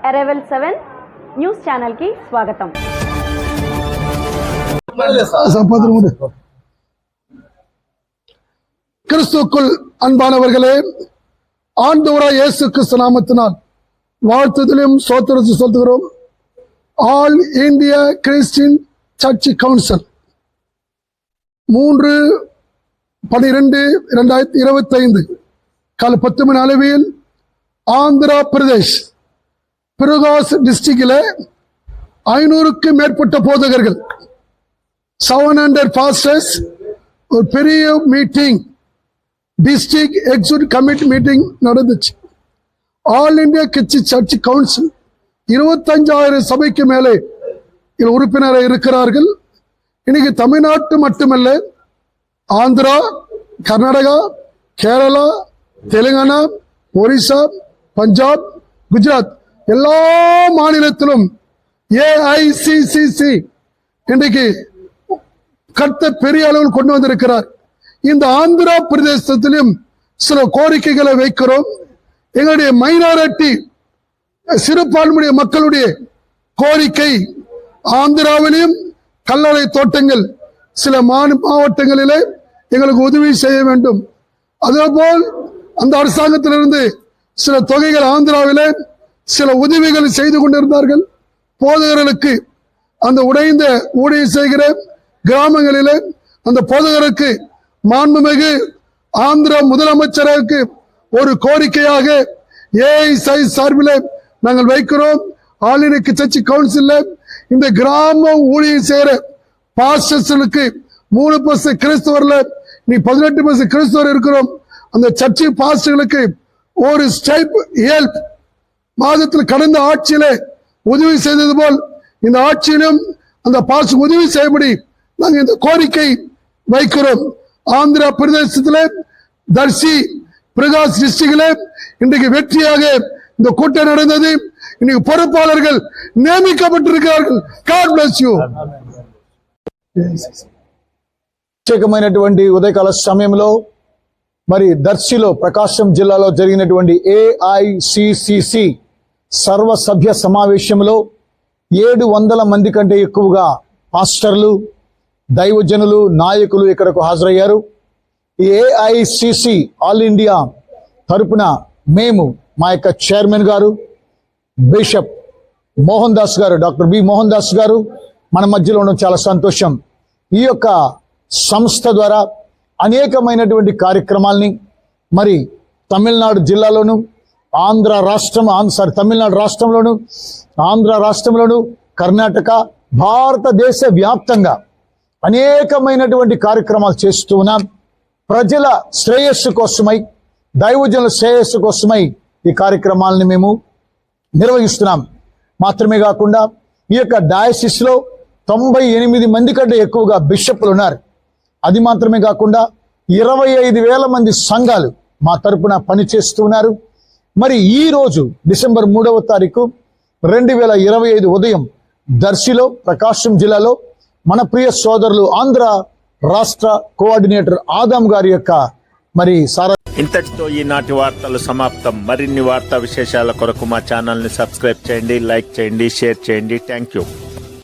Arrival 7 news channel కి స్వాగతం. கிறிஸ்துவுக்குள் அன்பானவர்களே, ஆண்டவராய் இயேசு கிறிஸ்து நாமத்தினால் வாழ்த்துதலும் சோத்திரத்தை சொல்லுகிறோம். All India Christian church council 3/12/2025 காலை 10 மணி அளவில் ஆந்திரா பிரதேஷ் பிரகாஷ் டிஸ்ட்ரிக்டில் 500க்கு மேற்பட்ட போதகர்கள் 700 பாஸ்டர்ஸ் ஒரு பெரிய meeting, district executive committee meeting நடந்துச்சு. All India Christian church council 25,000 சபைக்கு மேலே உறுப்பினராக இருக்கிறார்கள். இன்னைக்கு தமிழ்நாட்டு மட்டுமல்ல, ஆந்திரா, கர்நாடகா, கேரளா, தெலுங்கானா, ஒரிசா, பஞ்சாப், குஜராத் எல்லா மாநிலத்திலும் ஏஐசிசிசி இன்றைக்கு கர்த்தர் பெரிய அளவில் கொண்டு வந்திருக்கிறார். இந்த ஆந்திரா பிரதேசத்திலும் சில கோரிக்கைகளை வைக்கிறோம். எங்களுடைய மைனாரிட்டி சிறுபான்மையுடைய மக்களுடைய கோரிக்கை, ஆந்திராவிலும் கல்லறை தோட்டங்கள் சில மாவட்டங்களிலே எங்களுக்கு உதவி செய்ய வேண்டும். அதேபோல் அந்த அரசாங்கத்திலிருந்து சில தொகைகள் ஆந்திராவிலே சில உதவிகள் செய்து கொண்டிருந்தார்கள். போதகர்களுக்கு அந்த உடைந்த ஊழியம் செய்கிற கிராமங்களிலே அந்த போதகருக்கு மாண்புமிகு ஆந்திரா முதலமைச்சருக்கு ஒரு கோரிக்கையாக ஏஐசி சார்பில் நாங்கள் வைக்கிறோம். ஆல் இந்தியா சர்ச் கவுன்சில் இந்த கிராம ஊழியம் செய்கிற பாஸ்டர்ஸ்களுக்கு 3% கிறிஸ்தவர்ல நீ 18% கிறிஸ்தவர் இருக்கிறோம். அந்த சர்ச்சை பாஸ்டர்களுக்கு ஒரு ஸ்டைப் ஹெல்ப் மாதத்தில் கடந்த ஆட்சியில உதவி செய்தது போல் இந்த ஆட்சியிலும் அந்த பாஸ்டர் உதவி செய்யபடி நாங்கள் இந்த கோரிக்கை வைக்கிறோம். ஆந்திரா பிரதேசத்தில் தர்சி பிரகாஷ் டிஸ்ட்ரிக்ட்ல இன்றைக்கு வெற்றியாக இந்த கூட்டம் நடந்தது. இன்னைக்கு பொறுப்பாளர்கள் நியமிக்கப்பட்டிருக்கிறார்கள். God bless you. ప్రత్యేకమైనటువంటి ఉదయకాల సమయంలో మరి దర్శిలో ప్రకాశం జిల్లాలో జరిగినటువంటి ఏఐసిసిసి సర్వసభ్య సమావేశంలో 700 మంది కంటే ఎక్కువగా పాస్టర్లు, దైవజనులు, నాయకులు ఇక్కడకు హాజరయ్యారు. ఈ ఏఐసిసి ఆల్ ఇండియా తరపున మేము మా యొక్క చైర్మన్ గారు బిషప్ మోహన్ దాస్ గారు, డాక్టర్ బి మోహన్ దాస్ గారు మన మధ్యలో ఉండడం చాలా సంతోషం. ఈ యొక్క సంస్థ ద్వారా అనేకమైనటువంటి కార్యక్రమాల్ని మరి తమిళనాడు జిల్లాలోను తమిళనాడు రాష్ట్రంలోను, ఆంధ్ర రాష్ట్రంలోను, కర్ణాటక, భారతదేశ వ్యాప్తంగా అనేకమైనటువంటి కార్యక్రమాలు చేస్తూ ఉన్నాం. ప్రజల శ్రేయస్సు కోసమై, దైవజనుల శ్రేయస్సు కోసమై ఈ కార్యక్రమాలని మేము నిర్వహిస్తున్నాం. మాత్రమే కాకుండా ఈ యొక్క డయాసిస్ లో 98 మంది కంటే ఎక్కువగా బిషప్లు ఉన్నారు. అది మాత్రమే కాకుండా 25,000 మంది సంఘాలు మా తరపున పనిచేస్తున్నారు. మరి ఈ రోజు డిసెంబర్ 3వ తారీఖు 2025 ఉదయం దర్శిలో ప్రకాశం జిల్లాలో మన ప్రియ సోదరులు ఆంధ్ర రాష్ట్ర కోఆర్డినేటర్ ఆదాం గారి యొక్క మరి ఇంతటితో ఈనాటి వార్తలు సమాప్తం. మరిన్ని వార్తా విశేషాల కొరకు మా ఛానల్ ని సబ్స్క్రైబ్ చేయండి, లైక్ చేయండి, షేర్ చేయండి. Thank you.